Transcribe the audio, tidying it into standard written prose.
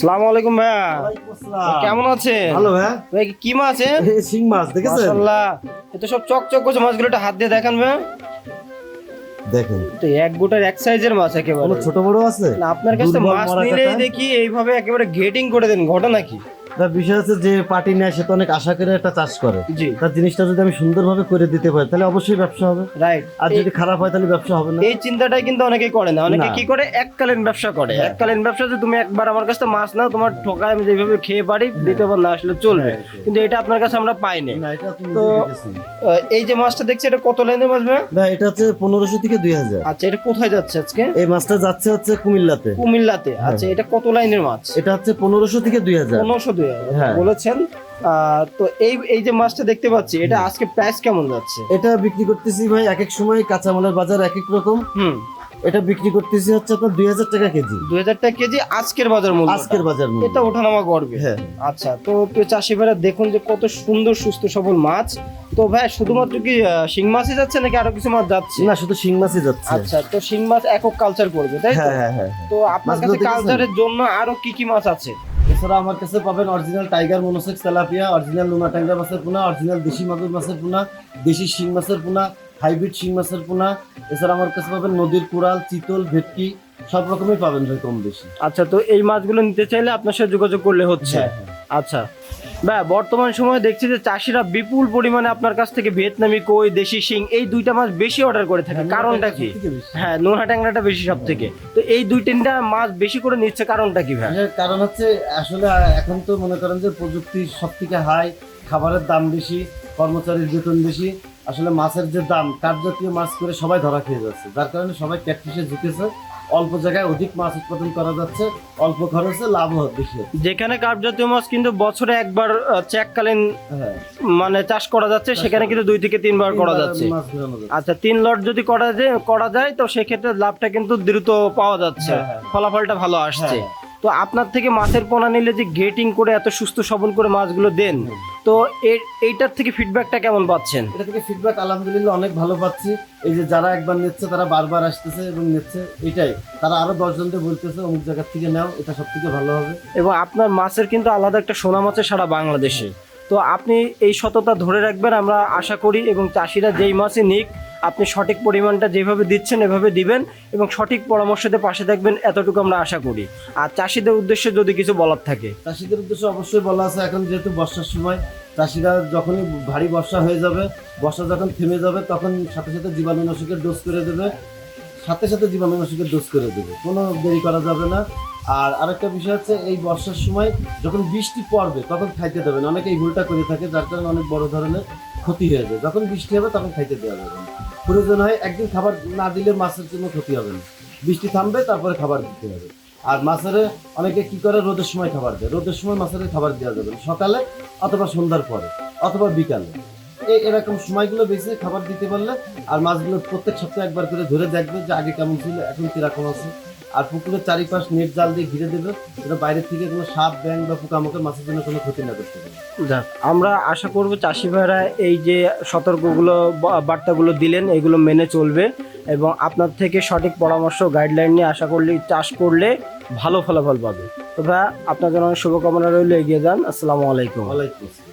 আসসালামু আলাইকুম ভাইয়া। ওয়ালাইকুম আসসালাম। কেমন আছেন? ভালো ভাইয়া। ভাই কি মাছ? শিং মাছ দেখেছেন? মাশাআল্লাহ, এত সব চকচক করছে মাছগুলো, একটু হাত দিয়ে দেখান ভাইয়া। দেখেন তো এক গোটার এক সাইজের মাছ একেবারে। কোনো ছোট বড় আছে না, আপনার কাছে দুর্বল মাছ মরা নিলেই কাটা? দেখি এইভাবে একেবারে গেটিং করে দেন, ঘটনা কি? তার বিষয় আছে যে পার্টি নেয় সে তো অনেক আশা করে একটা চাষ করে, জি তার জিনিসটা যদি আমি সুন্দরভাবে করে দিতে পারি তাহলে অবশ্যই ব্যবসা হবে, রাইট। আর যদি খারাপ হয় তাহলে ব্যবসা হবে না। এই চিন্তাটাই কিন্তু অনেকেই করে না, অনেকে না। কি করে এককালীন ব্যবসা করে। হ্যাঁ। এককালীন ব্যবসা যে তুমি একবার আমার কাছে মাছ নাও, তোমার ঠকায় আমি যেভাবে খেয়ে পারি দ্বিতীয়বার না আসলে চলবে, কিন্তু এটা আপনার কাছে আমরা পাইনি। না এটা তুমি তো এই যে মাছটা দেখছি, এটা কত লাইনে মাছ ভাইয়া? না এটা হচ্ছে 1500 থেকে 2000। আচ্ছা, এটা কোথায় যাচ্ছে আজকে? এই মাছটা যাচ্ছে হচ্ছে কুমিল্লাতে। কুমিল্লাতে। আচ্ছা, এটা কত লাইনের মাছ? এটা হচ্ছে 1500 থেকে 2000 1500 হ্যাঁ। বলেছেন। তো এই যে মাছটা দেখতে পাচ্ছি, এটা আজকে প্রাইস কেমন যাচ্ছে? এটা বিক্রি করতেছি ভাই এক এক সময় কাঁচামালের বাজার এক এক রকম। হুম, এটা বিক্রি করতেছি হচ্ছে আপনার 2000 টাকা কেজি। 2000 টাকা কেজি আজকের বাজার মূল্য। আজকের বাজার মূল্য। এটা ওঠানামা করবে। হ্যাঁ। আচ্ছা, তো প্রিয় চাষি ভাইরা দেখুন যে কত সুন্দর সুস্থ সবল মাছ। তো ভাই শুধুমাত্র কি শিং মাছই যাচ্ছে নাকি আরো কিছু মাছ যাচ্ছে? না শুধু শিং মাছই যাচ্ছে। আচ্ছা, তো শিং মাছ একক কালচার করবে তাই তো? হ্যাঁ হ্যাঁ হ্যাঁ। তো আপনার মাছগুলো কাছে দেখেছেন? কালচারের জন্য আরো কি কি মাছ আছে? এছাড়া আমার কাছে পাবেন original tiger monosex tilapia, original Luna ট্যাংরা মাছের পোনা, অরিজিনাল দেশি মাগুর মাছের পোনা, দেশি শিং মাছের পোনা, হাইব্রিড শিং মাছের পোনা। এছাড়া আমার কাছে পাবেন নদীর কুড়াল, চিতল, ভেটকি সব রকমই পাবেন ভাই কম বেশি। আচ্ছা, তো এই মাছগুলো নিতে চাইলে আপনার সাথে যোগাযোগ করলে হচ্ছে। হ্যাঁ, আচ্ছা ভাই, বর্তমান সময়ে দেখছি যে চাষিরা বিপুল পরিমাণে আপনার কাছ থেকে ভিয়েতনামি কই, দেশি শিং এই দুইটা মাছ বেশি অর্ডার করে থাকে, কারণটা কি? হ্যাঁ, নোনা ট্যাংরাটা বেশি সব থেকে। তো এই দুই তিনটা মাছ বেশি করে নিচ্ছে, কারণটা কি ভাই? এর কারণ হচ্ছে আসলে এখন তো মনে করেন যে প্রযুক্তি সব থেকে হাই, খাবারের দাম বেশি, কর্মচারীর বেতন বেশি, আসলে মাছের যে দাম কাঠ জাতীয় মাছ করে সবাই ধরা খেয়ে যাচ্ছে, যার কারণে সবাই ক্যাটফিশে ঝুঁকেছে। অল্প জায়গায় অধিক মাছ উৎপাদন করা যাচ্ছে, অল্প খরচে লাভ বেশি হচ্ছে। যেখানে কার্প জাতীয় মাছ কিন্তু বছরে একবার এককালীন হ্যাঁ, মানে চাষ করা যাচ্ছে, সেখানে কিন্তু 2 থেকে 3 বার করা যাচ্ছে। মাছ ধরানো যাচ্ছে। আচ্ছা, 3 লট যদি করা যায় তো সেক্ষেত্রে লাভটা কিন্তু দ্রুত পাওয়া যাচ্ছে, হ্যাঁ, হ্যাঁ। ফলাফলটা ভালো আসছে। হ্যাঁ। তো আপনার থেকে মাছের পোনা নিলে যে গেটিং করে এত সুস্থ সবল করে মাছগুলো দেন, তো এইটার থেকে ফিডব্যাকটা কেমন পাচ্ছেন? এটা থেকে ফিডব্যাক আলহামদুলিল্লাহ অনেক ভালো পাচ্ছি। এই যে যারা একবার নিচ্ছে তারা বারবার আসতেছে এবং নিচ্ছে, এটাই তারা আরো 10 জনকে বলতেছে অমুক জায়গা থেকে নাও, এটা সব থেকে ভালো হবে। এবং আপনার মাছের কিন্তু আলাদা একটা সুনাম আছে সারা বাংলাদেশে। তো আপনি এই সততা ধরে রাখবেন আমরা আশা করি, এবং চাষিরা যেই মাছই নিক আপনি সঠিক পরিমাণটা যেভাবে দিচ্ছেন এভাবে দিবেন এবং সঠিক পরামর্শতে পাশে থাকবেন, এতটুকু আমরা আশা করি। আর চাষিদের উদ্দেশ্যে যদি কিছু বলার থাকে? চাষিদের উদ্দেশ্যে অবশ্যই বলা আছে, এখন যেহেতু বর্ষার সময়, চাষিরা যখনই ভারী বর্ষা হয়ে যাবে, বর্ষা যখন থেমে যাবে তখন সাথে সাথে জীবাণুনাশকের ডোজ করে দেবে, কোনো দেরি করা যাবে না। আর আরেকটা বিষয় হচ্ছে এই বর্ষার সময় যখন বৃষ্টি পড়বে তখন খাইতে দেবে না, অনেকে এই ভুলটা করে থাকে, যার কারণে অনেক বড় ধরনের ক্ষতি হয়ে যায়। যখন বৃষ্টি হবে তখন খাইতে দেওয়া যাবে না, প্রয়োজন হয় একদিন খাবার না দিলে মাছের জন্য ক্ষতি হবে না, বৃষ্টি থামবে তারপরে খাবার দিতে হবে। আর মাছের অনেকে কি করে রোদের সময় খাবার দেয়, রোদের সময় মাছের খাবার দেওয়া যাবে না, সকালে অথবা সন্ধ্যার পরে অথবা বিকালে, এরকম সময়গুলো বেশি খাবার দিতে পারলে। আর মাছগুলো প্রত্যেক সপ্তাহে একবার করে ধরে দেখবে যে আগে কেমন ছিল এখন কিরকম আছে। আর পুকুরের চারিপাশ নেট জাল দিয়ে ঘিরে দেবে, এটা বাইরের থেকে কোনো সাপ, ব্যাঙ বা পোকামাকড় মাছের জন্য কোনো ক্ষতি না করতে পারে। যাক, আমরা আশা করব চাষি ভাইরা এই যে সতর্কগুলো বার্তাগুলো দিলেন এগুলো মেনে চলবে এবং আপনার থেকে সঠিক পরামর্শ গাইডলাইন নিয়ে আশা করলে চাষ করলে ভালো ফলাফল পাবে। তো ভাই, আপনার জন্য শুভকামনা রইল, এগিয়ে যান। আসসালামু আলাইকুম। ওয়ালাইকুম আসসালাম।